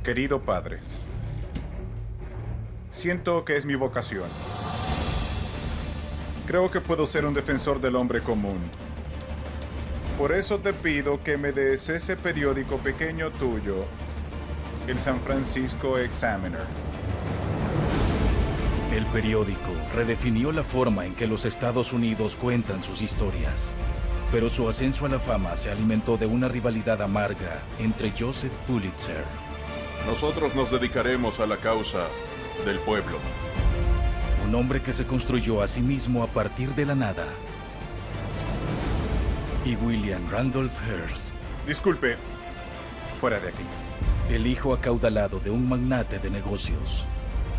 Querido padre, siento que es mi vocación. Creo que puedo ser un defensor del hombre común. Por eso te pido que me des ese periódico pequeño tuyo, el San Francisco Examiner. El periódico redefinió la forma en que los Estados Unidos cuentan sus historias. Pero su ascenso a la fama se alimentó de una rivalidad amarga entre Joseph Pulitzer. Nosotros nos dedicaremos a la causa del pueblo. Un hombre que se construyó a sí mismo a partir de la nada. Y William Randolph Hearst. Disculpe, fuera de aquí. El hijo acaudalado de un magnate de negocios.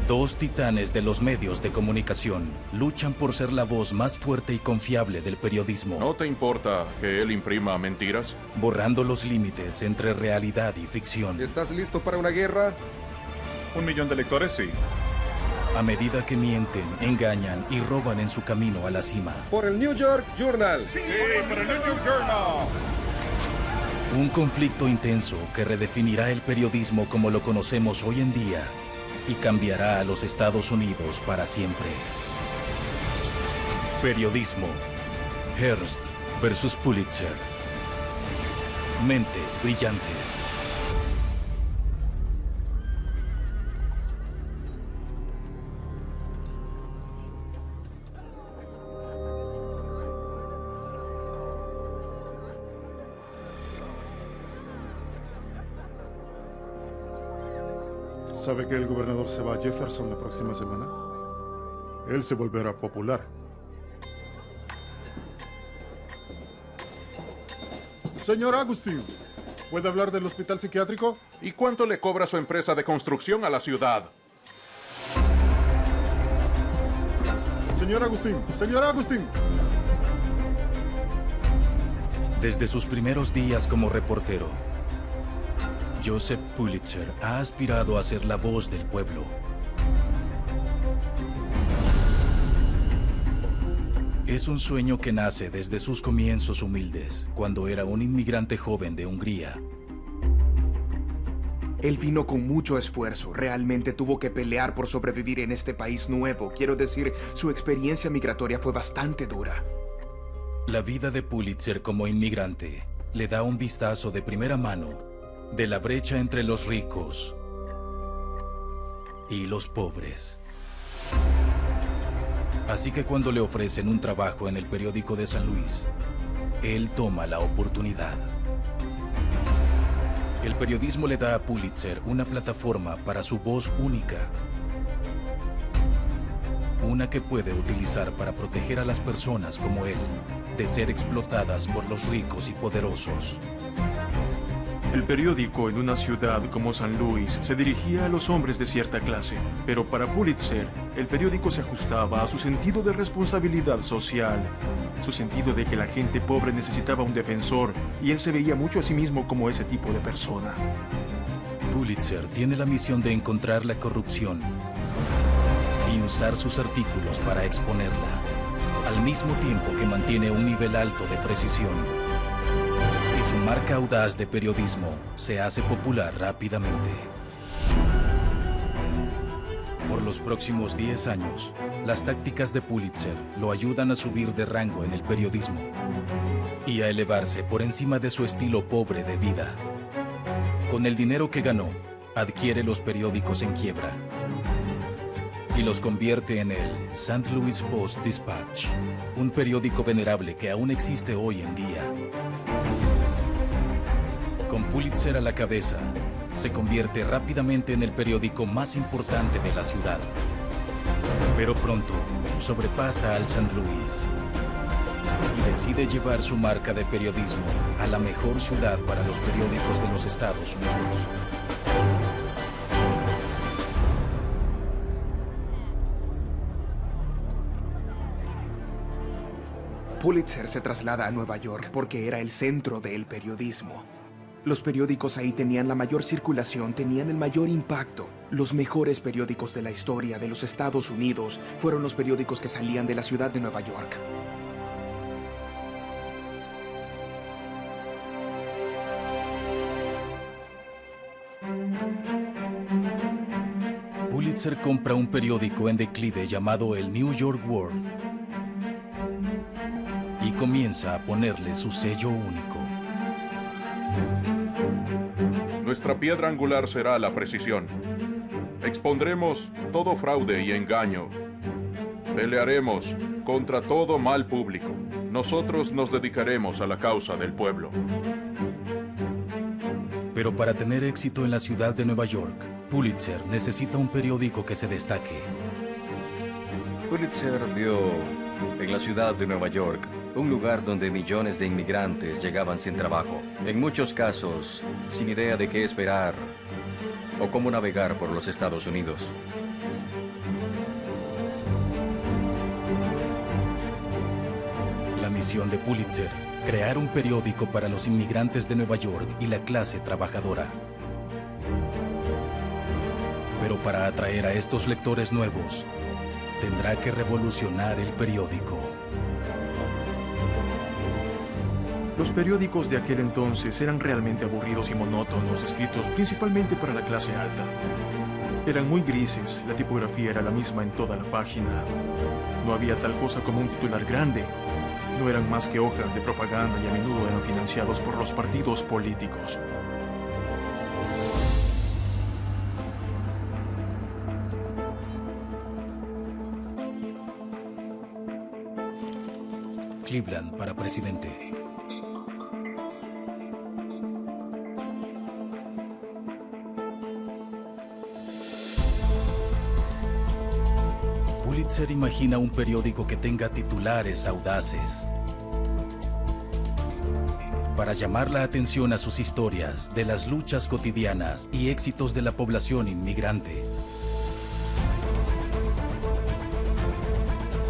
Dos titanes de los medios de comunicación luchan por ser la voz más fuerte y confiable del periodismo. ¿No te importa que él imprima mentiras? Borrando los límites entre realidad y ficción. ¿Estás listo para una guerra? 1 millón de lectores, sí. A medida que mienten, engañan y roban en su camino a la cima. Por el New York Journal. Sí, para el New York Journal. Un conflicto intenso que redefinirá el periodismo como lo conocemos hoy en día y cambiará a los Estados Unidos para siempre. Periodismo. Hearst versus Pulitzer. Mentes brillantes. ¿Sabe que el gobernador se va a Jefferson la próxima semana? Él se volverá popular. Señor Agustín, ¿puede hablar del hospital psiquiátrico? ¿Y cuánto le cobra su empresa de construcción a la ciudad? Señor Agustín, señor Agustín. Desde sus primeros días como reportero, Joseph Pulitzer ha aspirado a ser la voz del pueblo. Es un sueño que nace desde sus comienzos humildes, cuando era un inmigrante joven de Hungría. Él vino con mucho esfuerzo, realmente tuvo que pelear por sobrevivir en este país nuevo. Quiero decir, su experiencia migratoria fue bastante dura. La vida de Pulitzer como inmigrante le da un vistazo de primera mano de la brecha entre los ricos y los pobres. Así que cuando le ofrecen un trabajo en el periódico de San Luis, él toma la oportunidad. El periodismo le da a Pulitzer una plataforma para su voz única. Una que puede utilizar para proteger a las personas como él de ser explotadas por los ricos y poderosos. El periódico en una ciudad como San Luis se dirigía a los hombres de cierta clase, pero para Pulitzer, el periódico se ajustaba a su sentido de responsabilidad social, su sentido de que la gente pobre necesitaba un defensor, y él se veía mucho a sí mismo como ese tipo de persona. Pulitzer tiene la misión de encontrar la corrupción y usar sus artículos para exponerla, al mismo tiempo que mantiene un nivel alto de precisión. Su marca audaz de periodismo se hace popular rápidamente. Por los próximos 10 años, las tácticas de Pulitzer lo ayudan a subir de rango en el periodismo y a elevarse por encima de su estilo pobre de vida. Con el dinero que ganó, adquiere los periódicos en quiebra y los convierte en el St. Louis Post-Dispatch, un periódico venerable que aún existe hoy en día. Con Pulitzer a la cabeza, se convierte rápidamente en el periódico más importante de la ciudad. Pero pronto, sobrepasa al St. Louis y decide llevar su marca de periodismo a la mejor ciudad para los periódicos de los Estados Unidos. Pulitzer se traslada a Nueva York porque era el centro del periodismo. Los periódicos ahí tenían la mayor circulación, tenían el mayor impacto. Los mejores periódicos de la historia de los Estados Unidos fueron los periódicos que salían de la ciudad de Nueva York. Pulitzer compra un periódico en declive llamado el New York World y comienza a ponerle su sello único. Nuestra piedra angular será la precisión. Expondremos todo fraude y engaño. Pelearemos contra todo mal público. Nosotros nos dedicaremos a la causa del pueblo. Pero para tener éxito en la ciudad de Nueva York, Pulitzer necesita un periódico que se destaque. Pulitzer vio en la ciudad de Nueva York un lugar donde millones de inmigrantes llegaban sin trabajo, en muchos casos sin idea de qué esperar o cómo navegar por los Estados Unidos. La misión de Pulitzer, crear un periódico para los inmigrantes de Nueva York y la clase trabajadora. Pero para atraer a estos lectores nuevos, tendrá que revolucionar el periódico. Los periódicos de aquel entonces eran realmente aburridos y monótonos, escritos principalmente para la clase alta. Eran muy grises, la tipografía era la misma en toda la página. No había tal cosa como un titular grande. No eran más que hojas de propaganda y a menudo eran financiados por los partidos políticos. Cleveland para presidente. Pulitzer imagina un periódico que tenga titulares audaces para llamar la atención a sus historias de las luchas cotidianas y éxitos de la población inmigrante.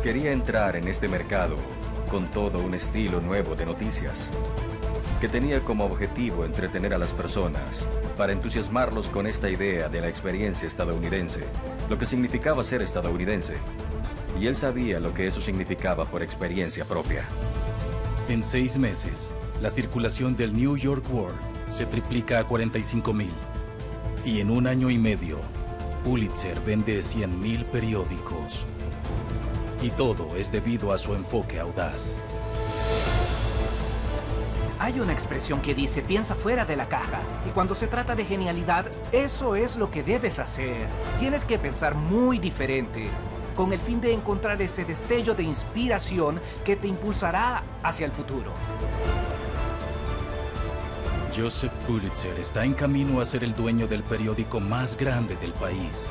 Quería entrar en este mercado con todo un estilo nuevo de noticias, que tenía como objetivo entretener a las personas para entusiasmarlos con esta idea de la experiencia estadounidense, lo que significaba ser estadounidense. Y él sabía lo que eso significaba por experiencia propia. En 6 meses, la circulación del New York World se triplica a 45,000. Y en 1 año y medio, Pulitzer vende 100,000 periódicos. Y todo es debido a su enfoque audaz. Hay una expresión que dice, piensa fuera de la caja. Y cuando se trata de genialidad, eso es lo que debes hacer. Tienes que pensar muy diferente, con el fin de encontrar ese destello de inspiración que te impulsará hacia el futuro. Joseph Pulitzer está en camino a ser el dueño del periódico más grande del país.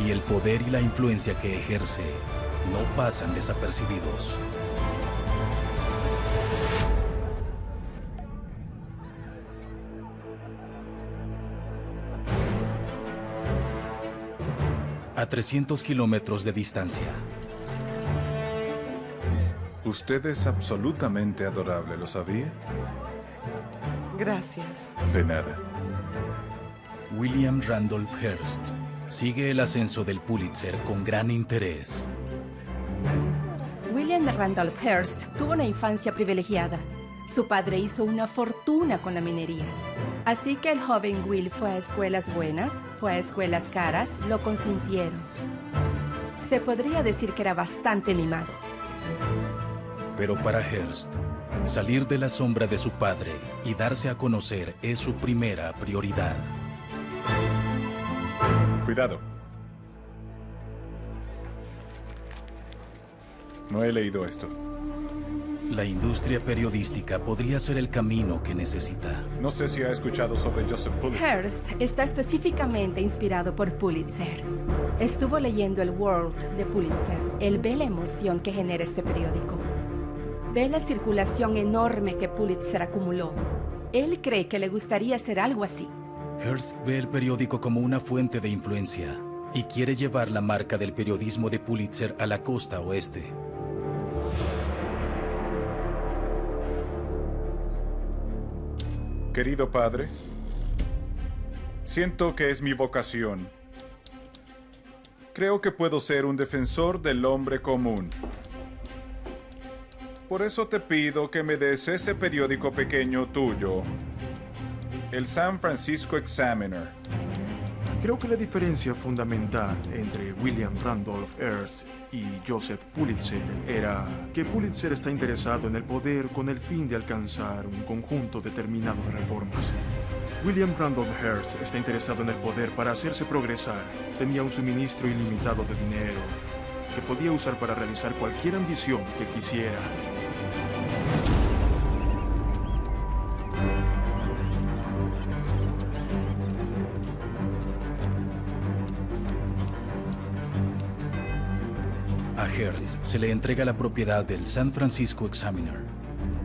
Y el poder y la influencia que ejerce no pasan desapercibidos. A 300 kilómetros de distancia. Usted es absolutamente adorable, ¿lo sabía? Gracias. De nada. William Randolph Hearst sigue el ascenso del Pulitzer con gran interés. William Randolph Hearst tuvo una infancia privilegiada. Su padre hizo una fortuna con la minería. Así que el joven Will fue a escuelas buenas, fue a escuelas caras, lo consintieron. Se podría decir que era bastante mimado. Pero para Hearst, salir de la sombra de su padre y darse a conocer es su primera prioridad. Cuidado. No he leído esto. La industria periodística podría ser el camino que necesita. No sé si ha escuchado sobre Joseph Pulitzer. Hearst está específicamente inspirado por Pulitzer. Estuvo leyendo el World de Pulitzer. Él ve la emoción que genera este periódico. Ve la circulación enorme que Pulitzer acumuló. Él cree que le gustaría hacer algo así. Hearst ve el periódico como una fuente de influencia y quiere llevar la marca del periodismo de Pulitzer a la costa oeste. Querido padre, siento que es mi vocación. Creo que puedo ser un defensor del hombre común. Por eso te pido que me des ese periódico pequeño tuyo. el San Francisco Examiner. Creo que la diferencia fundamental entre William Randolph Hearst y Joseph Pulitzer era que Pulitzer está interesado en el poder con el fin de alcanzar un conjunto determinado de reformas. William Randolph Hearst está interesado en el poder para hacerse progresar. Tenía un suministro ilimitado de dinero que podía usar para realizar cualquier ambición que quisiera. A Hearst se le entrega la propiedad del San Francisco Examiner,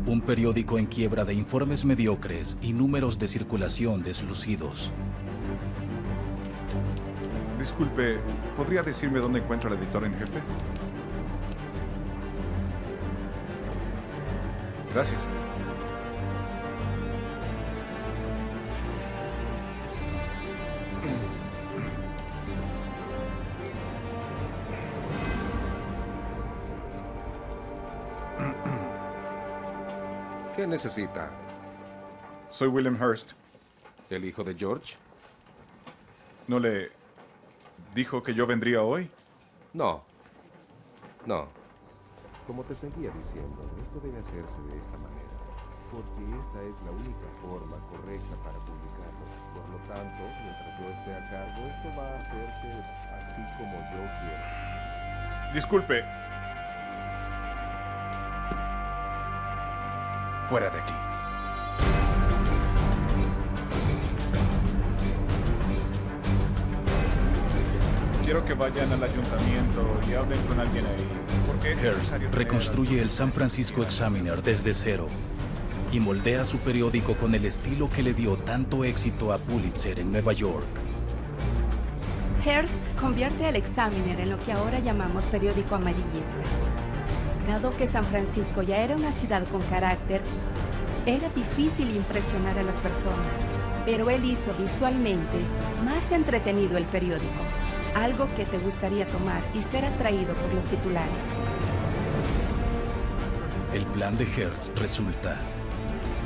un periódico en quiebra de informes mediocres y números de circulación deslucidos. Disculpe, ¿podría decirme dónde encuentra el editor en jefe? Gracias. ¿Qué necesita? Soy William Hearst. ¿El hijo de George? ¿No le dijo que yo vendría hoy? No. No. Como te seguía diciendo, esto debe hacerse de esta manera, porque esta es la única forma correcta para publicarlo. Por lo tanto, mientras yo esté a cargo, esto va a hacerse así como yo quiera. Disculpe. Fuera de aquí. Quiero que vayan al ayuntamiento y hablen con alguien ahí. Porque es Hearst necesario tener reconstruye el San Francisco Examiner desde cero y moldea su periódico con el estilo que le dio tanto éxito a Pulitzer en Nueva York. Hearst convierte al Examiner en lo que ahora llamamos periódico amarillista. Dado que San Francisco ya era una ciudad con carácter, era difícil impresionar a las personas, pero él hizo visualmente más entretenido el periódico, algo que te gustaría tomar y ser atraído por los titulares. El plan de Hearst resulta,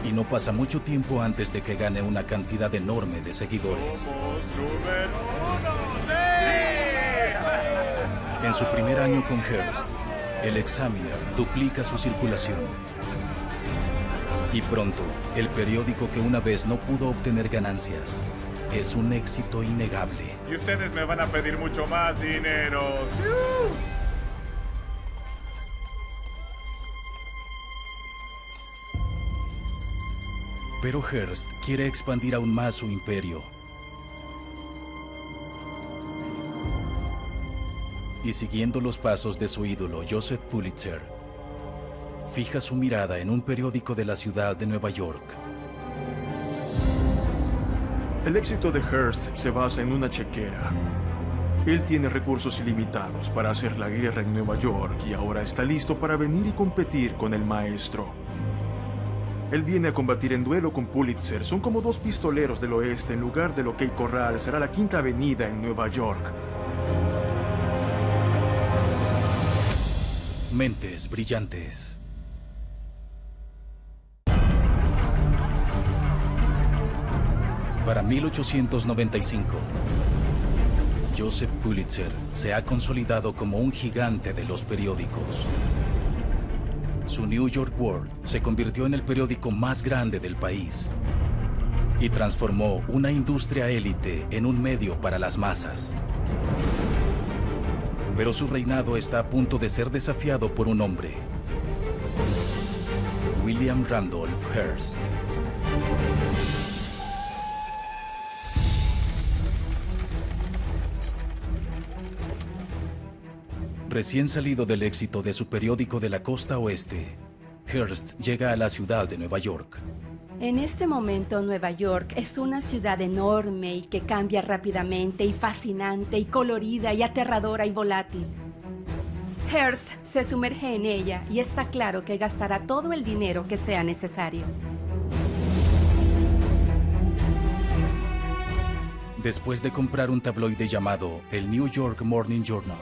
y no pasa mucho tiempo antes de que gane una cantidad enorme de seguidores. ¡Somos número 1! ¡Sí! En su primer año con Hearst, el Examiner duplica su circulación. Y pronto, el periódico que una vez no pudo obtener ganancias es un éxito innegable. Y ustedes me van a pedir mucho más dinero. ¡Sí! Pero Hearst quiere expandir aún más su imperio. Y siguiendo los pasos de su ídolo, Joseph Pulitzer, fija su mirada en un periódico de la ciudad de Nueva York. El éxito de Hearst se basa en una chequera. Él tiene recursos ilimitados para hacer la guerra en Nueva York y ahora está listo para venir y competir con el maestro. Él viene a combatir en duelo con Pulitzer. Son como dos pistoleros del oeste en lugar del OK Corral. Será la Quinta Avenida en Nueva York. Mentes brillantes. Para 1895, Joseph Pulitzer se ha consolidado como un gigante de los periódicos. Su New York World se convirtió en el periódico más grande del país y transformó una industria élite en un medio para las masas. Pero su reinado está a punto de ser desafiado por un hombre: William Randolph Hearst. Recién salido del éxito de su periódico de la costa oeste, Hearst llega a la ciudad de Nueva York. En este momento, Nueva York es una ciudad enorme y que cambia rápidamente y fascinante y colorida y aterradora y volátil. Hearst se sumerge en ella y está claro que gastará todo el dinero que sea necesario. Después de comprar un tabloide llamado el New York Morning Journal,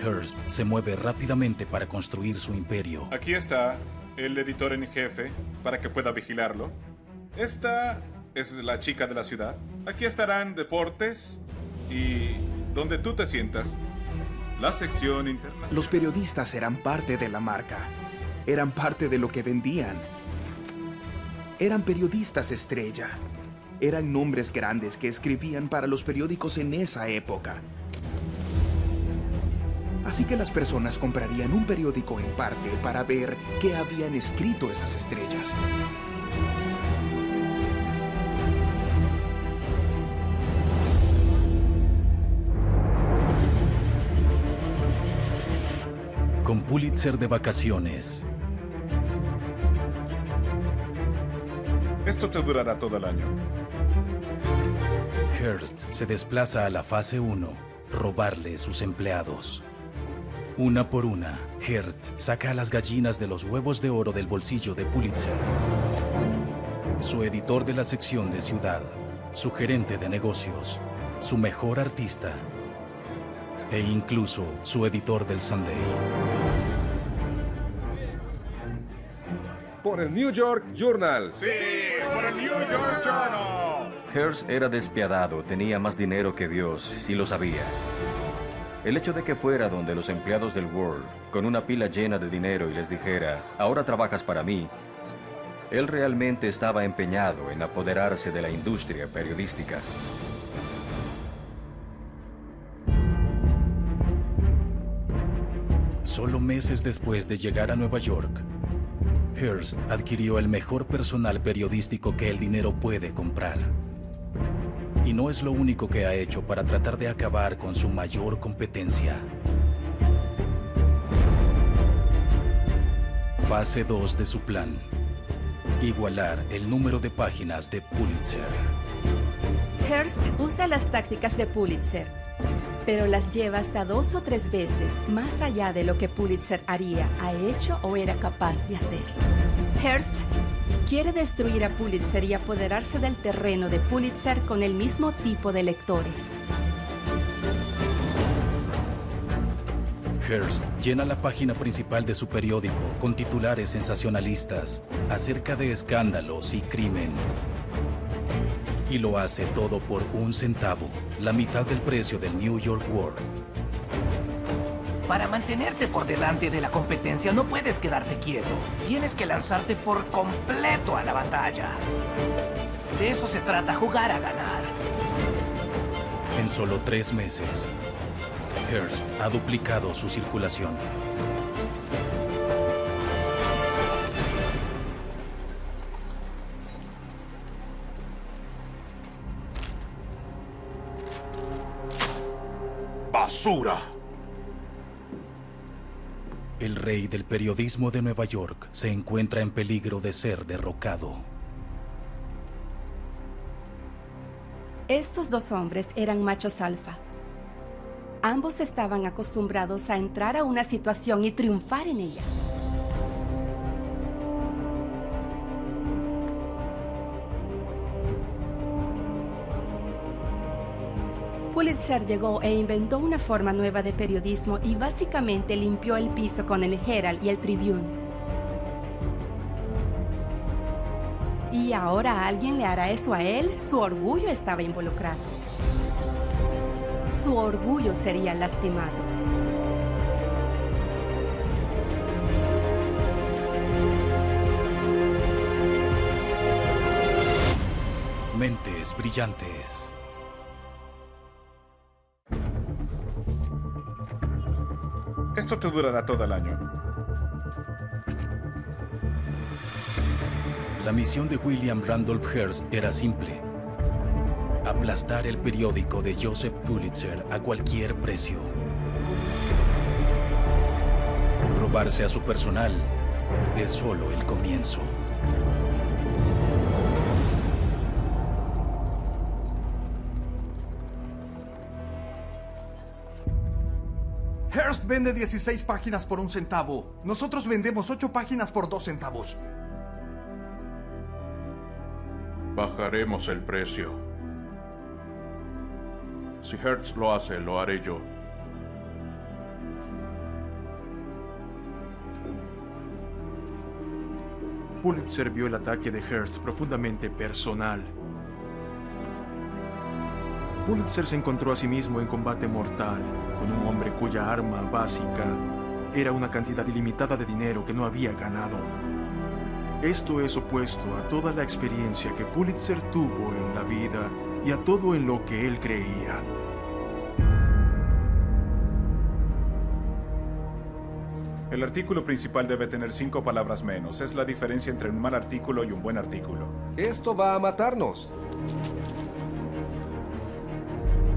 Hearst se mueve rápidamente para construir su imperio. Aquí está el editor en jefe para que pueda vigilarlo. Esta es la chica de la ciudad. Aquí estarán deportes y donde tú te sientas, la sección internacional. Los periodistas eran parte de la marca. Eran parte de lo que vendían. Eran periodistas estrella. Eran nombres grandes que escribían para los periódicos en esa época. Así que las personas comprarían un periódico en parte para ver qué habían escrito esas estrellas. Con Pulitzer de vacaciones. Esto te durará todo el año. Hearst se desplaza a la fase 1, robarle sus empleados. Una por una, Hearst saca a las gallinas de los huevos de oro del bolsillo de Pulitzer. Su editor de la sección de ciudad, su gerente de negocios, su mejor artista e incluso su editor del Sunday. Por el New York Journal. ¡Sí! ¡Por el New York Journal! Hearst era despiadado, tenía más dinero que Dios, y lo sabía. El hecho de que fuera donde los empleados del World, con una pila llena de dinero y les dijera, ahora trabajas para mí, él realmente estaba empeñado en apoderarse de la industria periodística. Solo meses después de llegar a Nueva York, Hearst adquirió el mejor personal periodístico que el dinero puede comprar. Y no es lo único que ha hecho para tratar de acabar con su mayor competencia. Fase 2 de su plan: igualar el número de páginas de Pulitzer. Hearst usa las tácticas de Pulitzer, pero las lleva hasta 2 o 3 veces más allá de lo que Pulitzer haría, ha hecho o era capaz de hacer. Hearst quiere destruir a Pulitzer y apoderarse del terreno de Pulitzer con el mismo tipo de lectores. Hearst llena la página principal de su periódico con titulares sensacionalistas acerca de escándalos y crimen. Y lo hace todo por 1 centavo, la mitad del precio del New York World. Para mantenerte por delante de la competencia no puedes quedarte quieto. Tienes que lanzarte por completo a la batalla. De eso se trata, jugar a ganar. En solo 3 meses, Hearst ha duplicado su circulación. ¡Basura! El rey del periodismo de Nueva York se encuentra en peligro de ser derrocado. Estos 2 hombres eran machos alfa. Ambos estaban acostumbrados a entrar a una situación y triunfar en ella. Pulitzer llegó e inventó una forma nueva de periodismo y básicamente limpió el piso con el Herald y el Tribune. Y ahora alguien le hará eso a él. Su orgullo estaba involucrado. Su orgullo sería lastimado. Mentes brillantes. Esto te durará todo el año. La misión de William Randolph Hearst era simple: aplastar el periódico de Joseph Pulitzer a cualquier precio. Robarse a su personal es solo el comienzo. Hearst vende 16 páginas por 1 centavo. Nosotros vendemos 8 páginas por 2 centavos. Bajaremos el precio. Si Hearst lo hace, lo haré yo. Pulitzer vio el ataque de Hearst profundamente personal. Pulitzer se encontró a sí mismo en combate mortal con un hombre cuya arma básica era una cantidad ilimitada de dinero que no había ganado. Esto es opuesto a toda la experiencia que Pulitzer tuvo en la vida y a todo en lo que él creía. El artículo principal debe tener 5 palabras menos. Es la diferencia entre un mal artículo y un buen artículo. Esto va a matarnos.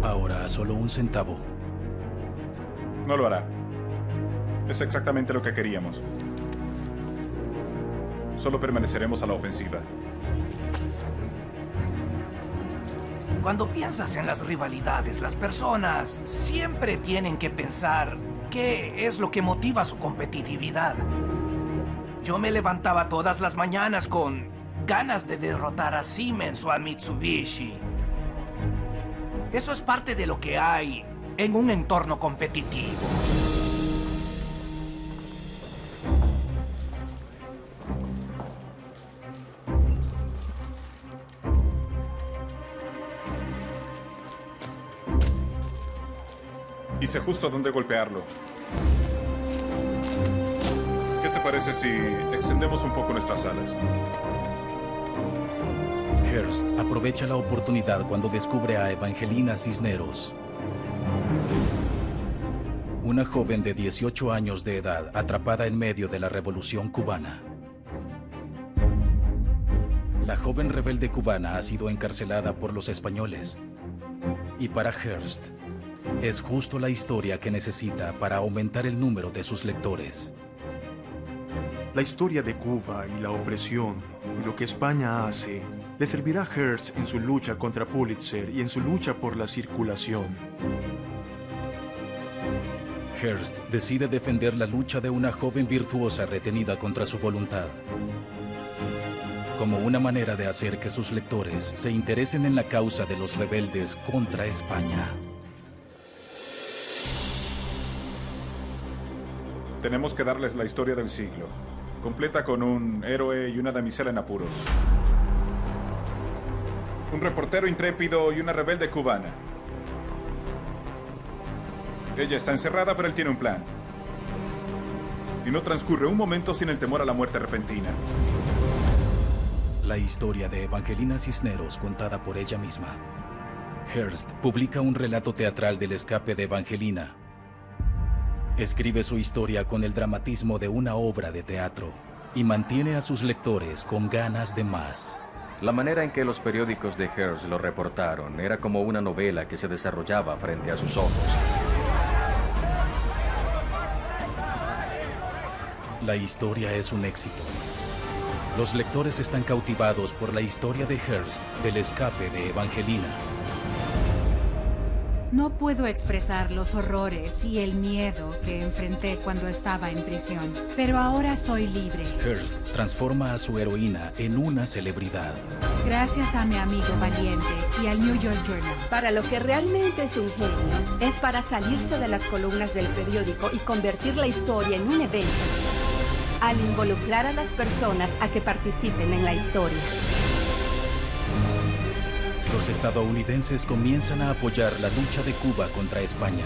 Ahora, solo 1 centavo. No lo hará. Es exactamente lo que queríamos. Solo permaneceremos a la ofensiva. Cuando piensas en las rivalidades, las personas siempre tienen que pensar qué es lo que motiva su competitividad. Yo me levantaba todas las mañanas con ganas de derrotar a Siemens o a Mitsubishi. Eso es parte de lo que hay en un entorno competitivo. Y sé justo dónde golpearlo. ¿Qué te parece si extendemos un poco nuestras alas? Hearst aprovecha la oportunidad cuando descubre a Evangelina Cisneros, una joven de 18 años de edad atrapada en medio de la Revolución Cubana. La joven rebelde cubana ha sido encarcelada por los españoles. Y para Hearst, es justo la historia que necesita para aumentar el número de sus lectores. La historia de Cuba y la opresión y lo que España hace le servirá a Hearst en su lucha contra Pulitzer y en su lucha por la circulación. Hearst decide defender la lucha de una joven virtuosa retenida contra su voluntad, como una manera de hacer que sus lectores se interesen en la causa de los rebeldes contra España. Tenemos que darles la historia del siglo, completa con un héroe y una damisela en apuros. Un reportero intrépido y una rebelde cubana. Ella está encerrada, pero él tiene un plan. Y no transcurre un momento sin el temor a la muerte repentina. La historia de Evangelina Cisneros contada por ella misma. Hearst publica un relato teatral del escape de Evangelina. Escribe su historia con el dramatismo de una obra de teatro y mantiene a sus lectores con ganas de más. La manera en que los periódicos de Hearst lo reportaron era como una novela que se desarrollaba frente a sus ojos. La historia es un éxito. Los lectores están cautivados por la historia de Hearst del escape de Evangelina. No puedo expresar los horrores y el miedo que enfrenté cuando estaba en prisión, pero ahora soy libre. Hearst transforma a su heroína en una celebridad. Gracias a mi amigo valiente y al New York Journal. Para lo que realmente es un genio, es para salirse de las columnas del periódico y convertir la historia en un evento, al involucrar a las personas a que participen en la historia. Los estadounidenses comienzan a apoyar la lucha de Cuba contra España,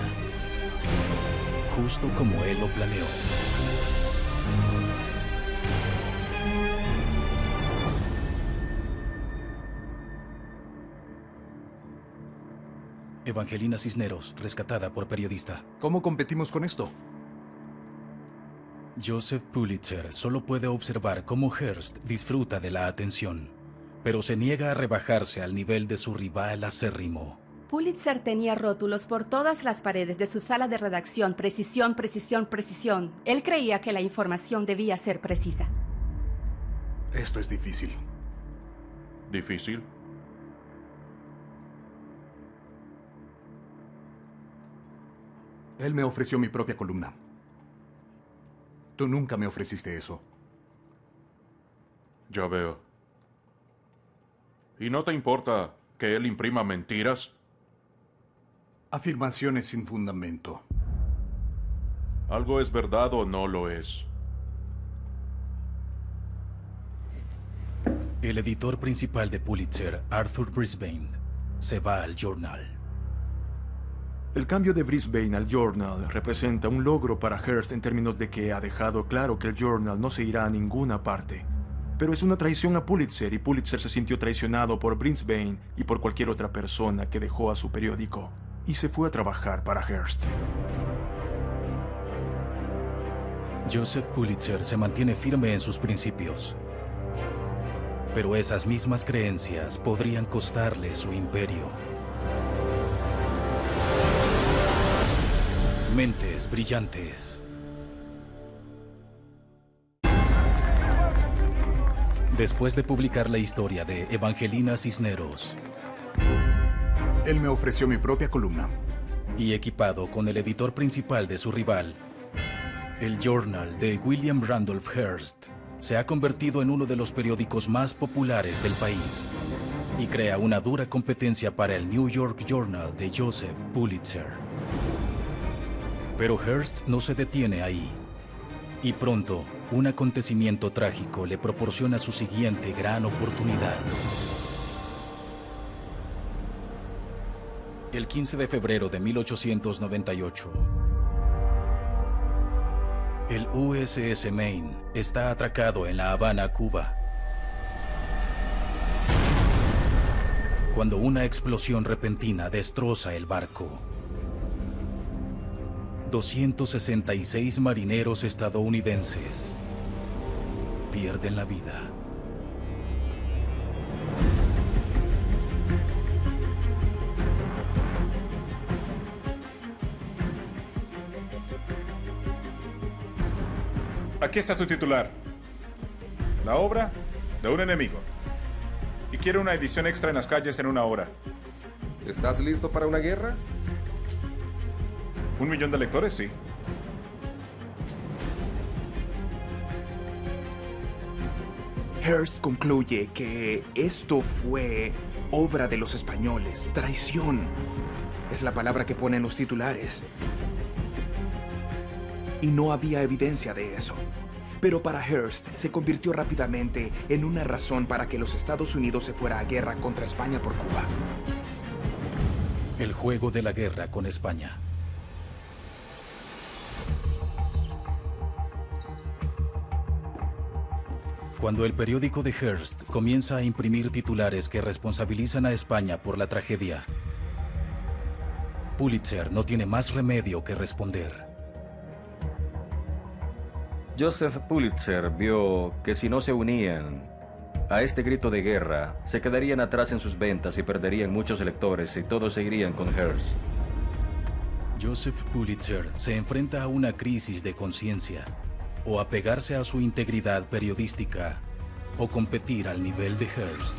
justo como él lo planeó. Evangelina Cisneros, rescatada por periodista. ¿Cómo competimos con esto? Joseph Pulitzer solo puede observar cómo Hearst disfruta de la atención, pero se niega a rebajarse al nivel de su rival acérrimo. Pulitzer tenía rótulos por todas las paredes de su sala de redacción. Precisión, precisión, precisión. Él creía que la información debía ser precisa. Esto es difícil. ¿Difícil? Él me ofreció mi propia columna. Tú nunca me ofreciste eso. Ya veo. ¿Y no te importa que él imprima mentiras? Afirmaciones sin fundamento. ¿Algo es verdad o no lo es? El editor principal de Pulitzer, Arthur Brisbane, se va al Journal. El cambio de Brisbane al Journal representa un logro para Hearst en términos de que ha dejado claro que el Journal no se irá a ninguna parte. Pero es una traición a Pulitzer y Pulitzer se sintió traicionado por Brisbane y por cualquier otra persona que dejó a su periódico y se fue a trabajar para Hearst. Joseph Pulitzer se mantiene firme en sus principios. Pero esas mismas creencias podrían costarle su imperio. Mentes brillantes. Después de publicar la historia de Evangelina Cisneros, él me ofreció mi propia columna. Y equipado con el editor principal de su rival, el Journal de William Randolph Hearst se ha convertido en uno de los periódicos más populares del país y crea una dura competencia para el New York Journal de Joseph Pulitzer. Pero Hearst no se detiene ahí, y pronto un acontecimiento trágico le proporciona su siguiente gran oportunidad. El 15 de febrero de 1898, el USS Maine está atracado en La Habana, Cuba, cuando una explosión repentina destroza el barco. 266 marineros estadounidenses pierden la vida. Aquí está tu titular. La obra de un enemigo. Y quiero una edición extra en las calles en 1 hora. ¿Estás listo para una guerra? 1 millón de lectores, sí. Hearst concluye que esto fue obra de los españoles. Traición es la palabra que pone en los titulares. Y no había evidencia de eso. Pero para Hearst se convirtió rápidamente en una razón para que los Estados Unidos se fuera a guerra contra España por Cuba. El juego de la guerra con España. Cuando el periódico de Hearst comienza a imprimir titulares que responsabilizan a España por la tragedia, Pulitzer no tiene más remedio que responder. Joseph Pulitzer vio que si no se unían a este grito de guerra, se quedarían atrás en sus ventas y perderían muchos lectores y todos seguirían con Hearst. Joseph Pulitzer se enfrenta a una crisis de conciencia, o apegarse a su integridad periodística, o competir al nivel de Hearst.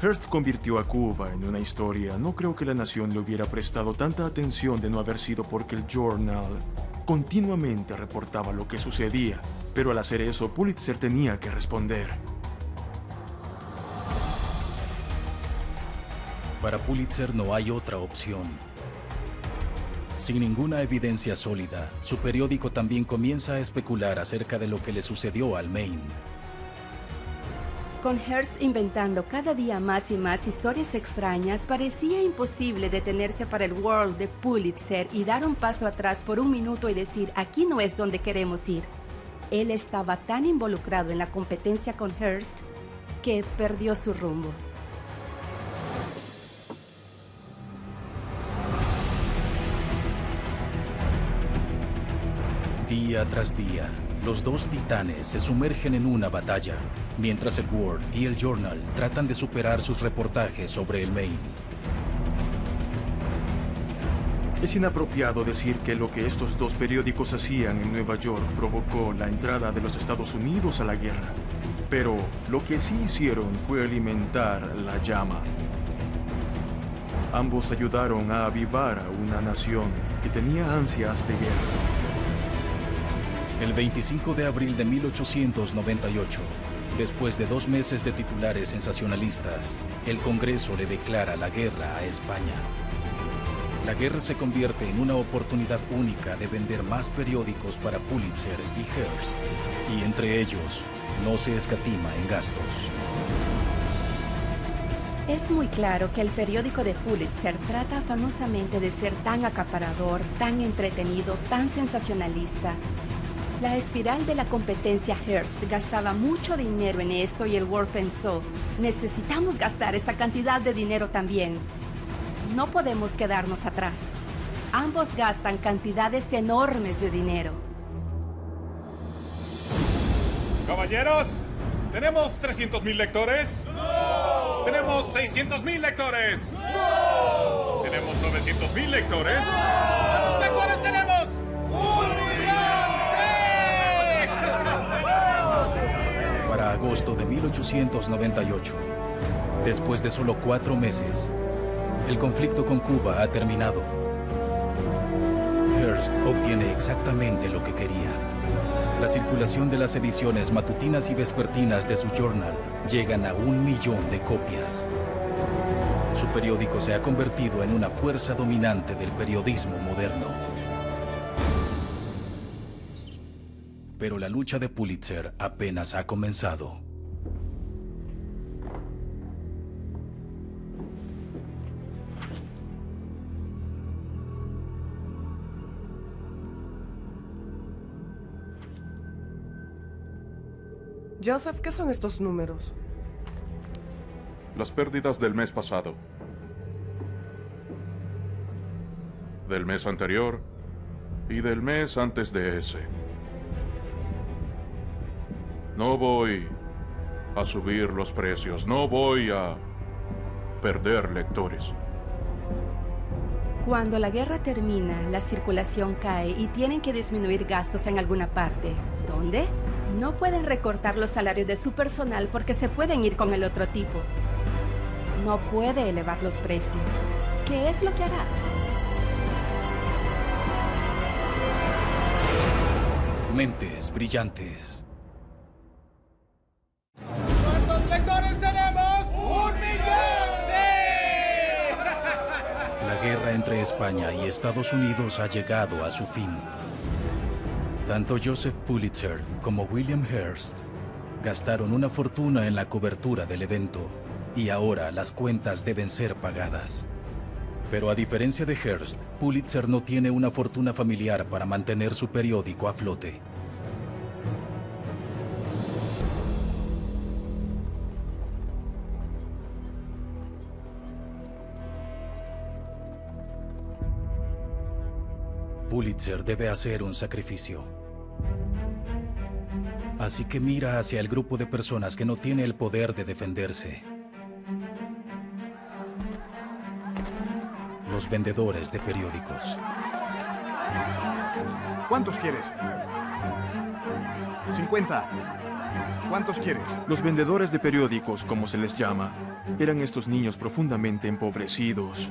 Hearst convirtió a Cuba en una historia. No creo que la nación le hubiera prestado tanta atención de no haber sido porque el Journal continuamente reportaba lo que sucedía, pero al hacer eso, Pulitzer tenía que responder. Para Pulitzer no hay otra opción. Sin ninguna evidencia sólida, su periódico también comienza a especular acerca de lo que le sucedió al Maine. Con Hearst inventando cada día más y más historias extrañas, parecía imposible detenerse para el World de Pulitzer y dar un paso atrás por 1 minuto y decir, aquí no es donde queremos ir. Él estaba tan involucrado en la competencia con Hearst que perdió su rumbo. Día tras día, los dos titanes se sumergen en una batalla, mientras el World y el Journal tratan de superar sus reportajes sobre el Maine. Es inapropiado decir que lo que estos dos periódicos hacían en Nueva York provocó la entrada de los Estados Unidos a la guerra. Pero lo que sí hicieron fue alimentar la llama. Ambos ayudaron a avivar a una nación que tenía ansias de guerra. El 25 de abril de 1898, después de 2 meses de titulares sensacionalistas, el Congreso le declara la guerra a España. La guerra se convierte en una oportunidad única de vender más periódicos para Pulitzer y Hearst, y entre ellos no se escatima en gastos. Es muy claro que el periódico de Pulitzer trata afanosamente de ser tan acaparador, tan entretenido, tan sensacionalista. La espiral de la competencia Hearst gastaba mucho dinero en esto y el World pensó, necesitamos gastar esa cantidad de dinero también. No podemos quedarnos atrás. Ambos gastan cantidades enormes de dinero. Caballeros, ¿tenemos 300,000 lectores? ¡No! ¿Tenemos 600,000 lectores? ¡No! ¿Tenemos 900,000 lectores? ¡No! ¿Cuántos lectores tenemos? ¡1,000,000! ¡Sí! Para agosto de 1898, después de solo 4 meses, el conflicto con Cuba ha terminado. Hearst obtiene exactamente lo que quería. La circulación de las ediciones matutinas y vespertinas de su journal llegan a 1,000,000 de copias. Su periódico se ha convertido en una fuerza dominante del periodismo moderno. Pero la lucha de Pulitzer apenas ha comenzado. Joseph, ¿qué son estos números? Las pérdidas del mes pasado. Del mes anterior y del mes antes de ese. No voy a subir los precios, no voy a perder lectores. Cuando la guerra termina, la circulación cae y tienen que disminuir gastos en alguna parte. ¿Dónde? No pueden recortar los salarios de su personal porque se pueden ir con el otro tipo. No puede elevar los precios. ¿Qué es lo que hará? Mentes brillantes. ¿Cuántos lectores tenemos? 1,000,000. ¡Sí! La guerra entre España y Estados Unidos ha llegado a su fin. Tanto Joseph Pulitzer como William Hearst gastaron una fortuna en la cobertura del evento y ahora las cuentas deben ser pagadas. Pero a diferencia de Hearst, Pulitzer no tiene una fortuna familiar para mantener su periódico a flote. Pulitzer debe hacer un sacrificio. Así que mira hacia el grupo de personas que no tiene el poder de defenderse. Los vendedores de periódicos. ¿Cuántos quieres? 50. ¿Cuántos quieres? Los vendedores de periódicos, como se les llama, eran estos niños profundamente empobrecidos,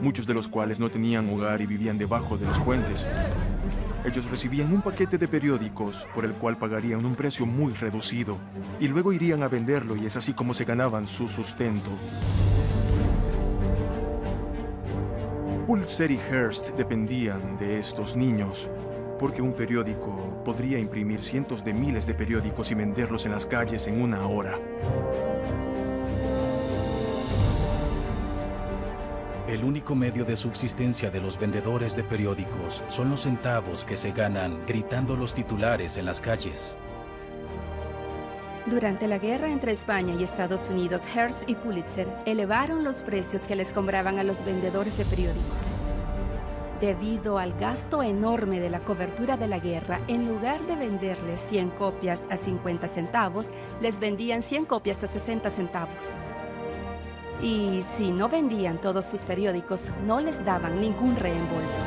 muchos de los cuales no tenían hogar y vivían debajo de los puentes. Ellos recibían un paquete de periódicos por el cual pagarían un precio muy reducido y luego irían a venderlo y es así como se ganaban su sustento. Pulitzer y Hearst dependían de estos niños porque un periódico podría imprimir cientos de miles de periódicos y venderlos en las calles en 1 hora. El único medio de subsistencia de los vendedores de periódicos son los centavos que se ganan gritando los titulares en las calles. Durante la guerra entre España y Estados Unidos, Hearst y Pulitzer elevaron los precios que les cobraban a los vendedores de periódicos. Debido al gasto enorme de la cobertura de la guerra, en lugar de venderles 100 copias a 50 centavos, les vendían 100 copias a 60 centavos. Y si no vendían todos sus periódicos, no les daban ningún reembolso.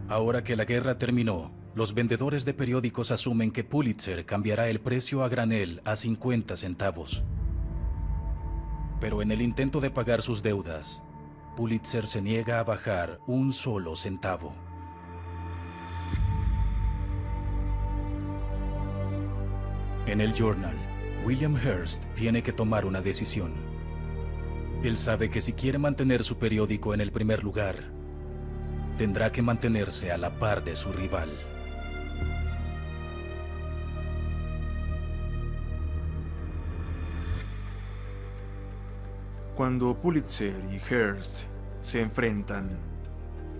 Ahora que la guerra terminó, los vendedores de periódicos asumen que Pulitzer cambiará el precio a granel a 50 centavos. Pero en el intento de pagar sus deudas, Pulitzer se niega a bajar un solo centavo. En el Journal, William Hearst tiene que tomar una decisión. Él sabe que si quiere mantener su periódico en el primer lugar, tendrá que mantenerse a la par de su rival. Cuando Pulitzer y Hearst se enfrentan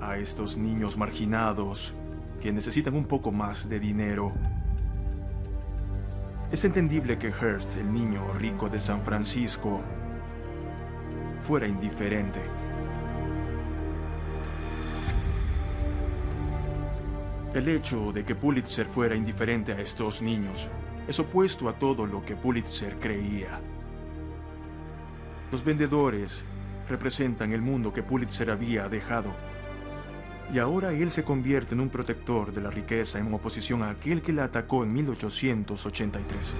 a estos niños marginados que necesitan un poco más de dinero, es entendible que Hearst, el niño rico de San Francisco, fuera indiferente. El hecho de que Pulitzer fuera indiferente a estos niños es opuesto a todo lo que Pulitzer creía. Los vendedores representan el mundo que Pulitzer había dejado. Y ahora él se convierte en un protector de la riqueza en oposición a aquel que la atacó en 1883.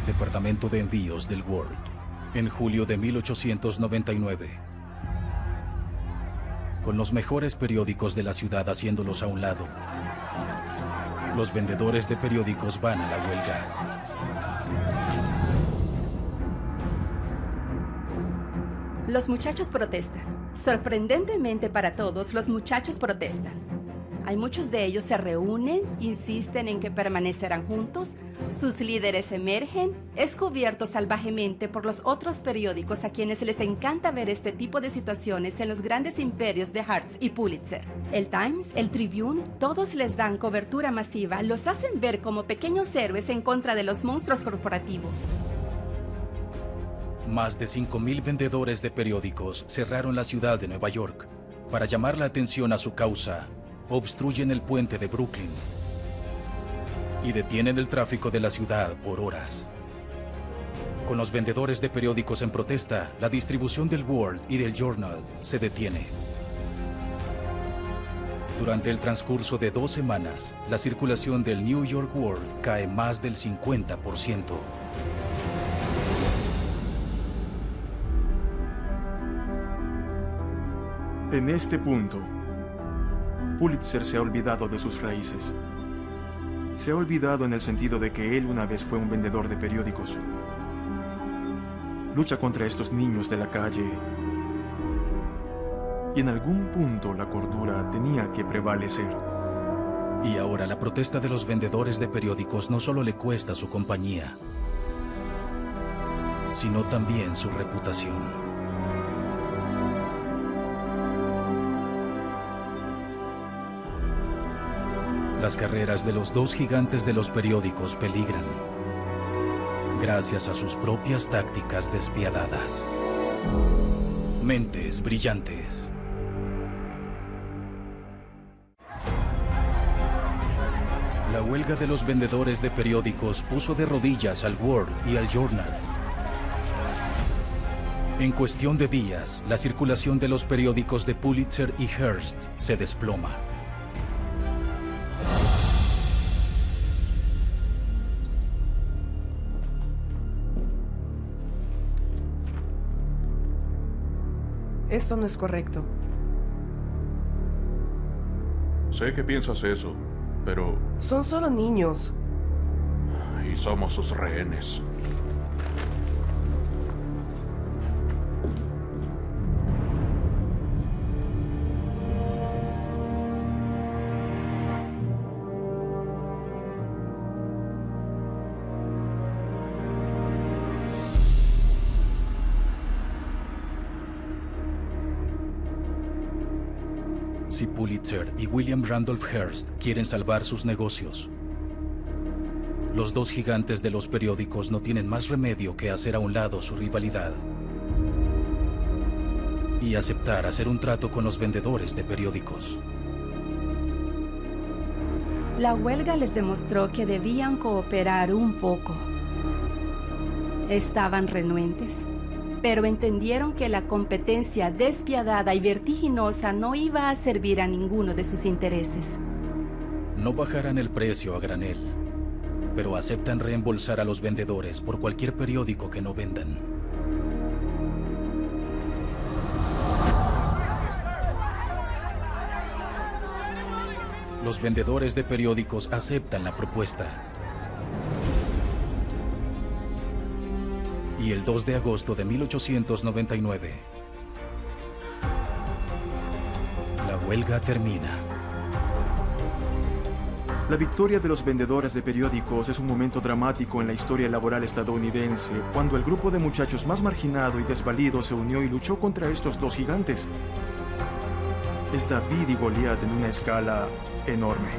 Departamento de Envíos del World, en julio de 1899. Con los mejores periódicos de la ciudad haciéndolos a un lado, los vendedores de periódicos van a la huelga. Los muchachos protestan. Sorprendentemente para todos, los muchachos protestan. Hay muchos de ellos se reúnen, insisten en que permanecerán juntos, sus líderes emergen, es cubierto salvajemente por los otros periódicos a quienes les encanta ver este tipo de situaciones en los grandes imperios de Hearst y Pulitzer. El Times, el Tribune, todos les dan cobertura masiva, los hacen ver como pequeños héroes en contra de los monstruos corporativos. Más de 5,000 vendedores de periódicos cerraron la ciudad de Nueva York. Para llamar la atención a su causa, obstruyen el puente de Brooklyn y detienen el tráfico de la ciudad por horas. Con los vendedores de periódicos en protesta, la distribución del World y del Journal se detiene. Durante el transcurso de 2 semanas, la circulación del New York World cae más del 50%. En este punto, Pulitzer se ha olvidado de sus raíces. Se ha olvidado en el sentido de que él una vez fue un vendedor de periódicos. Lucha contra estos niños de la calle. Y en algún punto la cordura tenía que prevalecer. Y ahora la protesta de los vendedores de periódicos no solo le cuesta su compañía, sino también su reputación. Las carreras de los 2 gigantes de los periódicos peligran, gracias a sus propias tácticas despiadadas. Mentes brillantes. La huelga de los vendedores de periódicos puso de rodillas al World y al Journal. En cuestión de días, la circulación de los periódicos de Pulitzer y Hearst se desploma. Esto no es correcto. Sé que piensas eso, pero... Son solo niños. Y somos sus rehenes. Si Pulitzer y William Randolph Hearst quieren salvar sus negocios, los 2 gigantes de los periódicos no tienen más remedio que hacer a un lado su rivalidad y aceptar hacer un trato con los vendedores de periódicos. La huelga les demostró que debían cooperar un poco. Estaban renuentes, pero entendieron que la competencia despiadada y vertiginosa no iba a servir a ninguno de sus intereses. No bajarán el precio a granel, pero aceptan reembolsar a los vendedores por cualquier periódico que no vendan. Los vendedores de periódicos aceptan la propuesta. y el 2 de agosto de 1899. La huelga termina. La victoria de los vendedores de periódicos es un momento dramático en la historia laboral estadounidense, cuando el grupo de muchachos más marginado y desvalido se unió y luchó contra estos dos gigantes. Es David y Goliat en una escala enorme.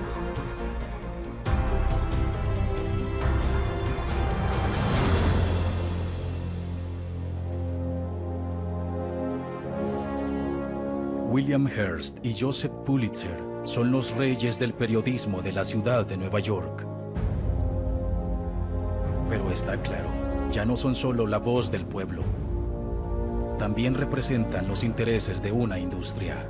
William Hearst y Joseph Pulitzer son los reyes del periodismo de la ciudad de Nueva York. Pero está claro, ya no son solo la voz del pueblo. También representan los intereses de una industria.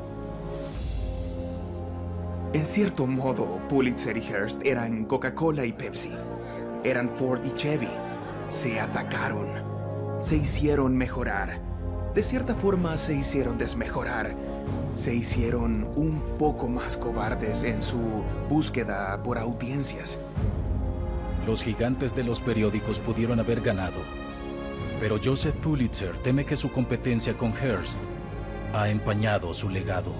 En cierto modo, Pulitzer y Hearst eran Coca-Cola y Pepsi. Eran Ford y Chevy. Se atacaron. Se hicieron mejorar. De cierta forma, se hicieron desmejorar. Se hicieron un poco más cobardes en su búsqueda por audiencias. Los gigantes de los periódicos pudieron haber ganado, pero Joseph Pulitzer teme que su competencia con Hearst ha empañado su legado.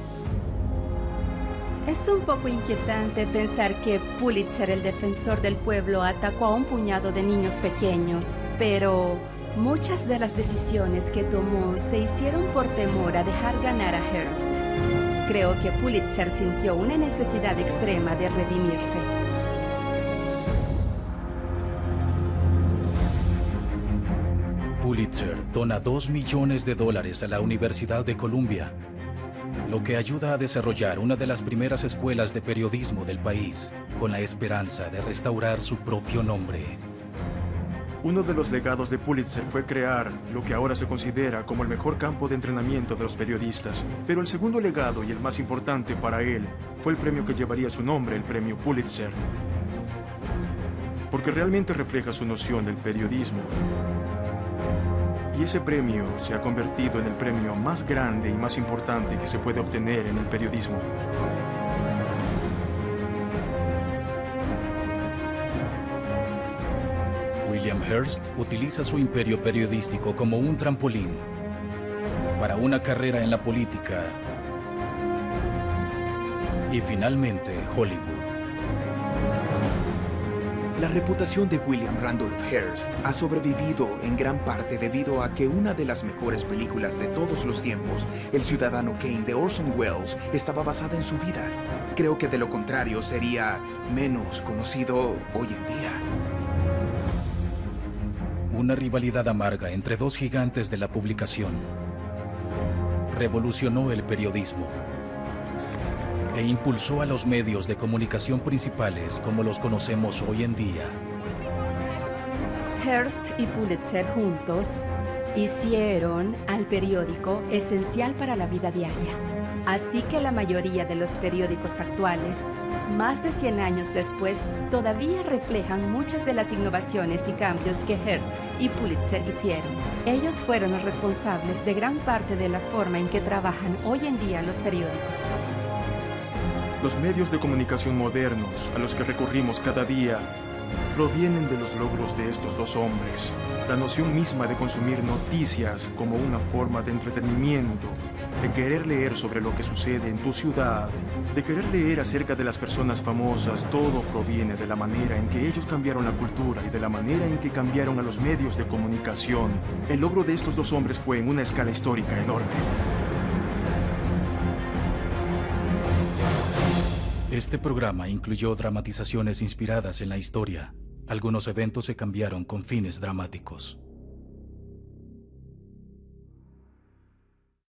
Es un poco inquietante pensar que Pulitzer, el defensor del pueblo, atacó a un puñado de niños pequeños, pero muchas de las decisiones que tomó se hicieron por temor a dejar ganar a Hearst. Creo que Pulitzer sintió una necesidad extrema de redimirse. Pulitzer dona $2 millones a la Universidad de Columbia, lo que ayuda a desarrollar una de las primeras escuelas de periodismo del país, con la esperanza de restaurar su propio nombre. Uno de los legados de Pulitzer fue crear lo que ahora se considera como el mejor campo de entrenamiento de los periodistas. Pero el segundo legado, y el más importante para él, fue el premio que llevaría su nombre, el premio Pulitzer. Porque realmente refleja su noción del periodismo. Y ese premio se ha convertido en el premio más grande y más importante que se puede obtener en el periodismo. William Hearst utiliza su imperio periodístico como un trampolín para una carrera en la política y finalmente Hollywood. La reputación de William Randolph Hearst ha sobrevivido en gran parte debido a que una de las mejores películas de todos los tiempos, El Ciudadano Kane de Orson Welles, estaba basada en su vida. Creo que de lo contrario sería menos conocido hoy en día. Una rivalidad amarga entre dos gigantes de la publicación revolucionó el periodismo e impulsó a los medios de comunicación principales como los conocemos hoy en día. Hearst y Pulitzer juntos hicieron al periódico esencial para la vida diaria. Así que la mayoría de los periódicos actuales, más de 100 años después, todavía reflejan muchas de las innovaciones y cambios que Hearst y Pulitzer hicieron. Ellos fueron los responsables de gran parte de la forma en que trabajan hoy en día los periódicos. Los medios de comunicación modernos a los que recurrimos cada día provienen de los logros de estos dos hombres. La noción misma de consumir noticias como una forma de entretenimiento, de querer leer sobre lo que sucede en tu ciudad, de querer leer acerca de las personas famosas, todo proviene de la manera en que ellos cambiaron la cultura y de la manera en que cambiaron a los medios de comunicación. El logro de estos dos hombres fue en una escala histórica enorme. Este programa incluyó dramatizaciones inspiradas en la historia. Algunos eventos se cambiaron con fines dramáticos.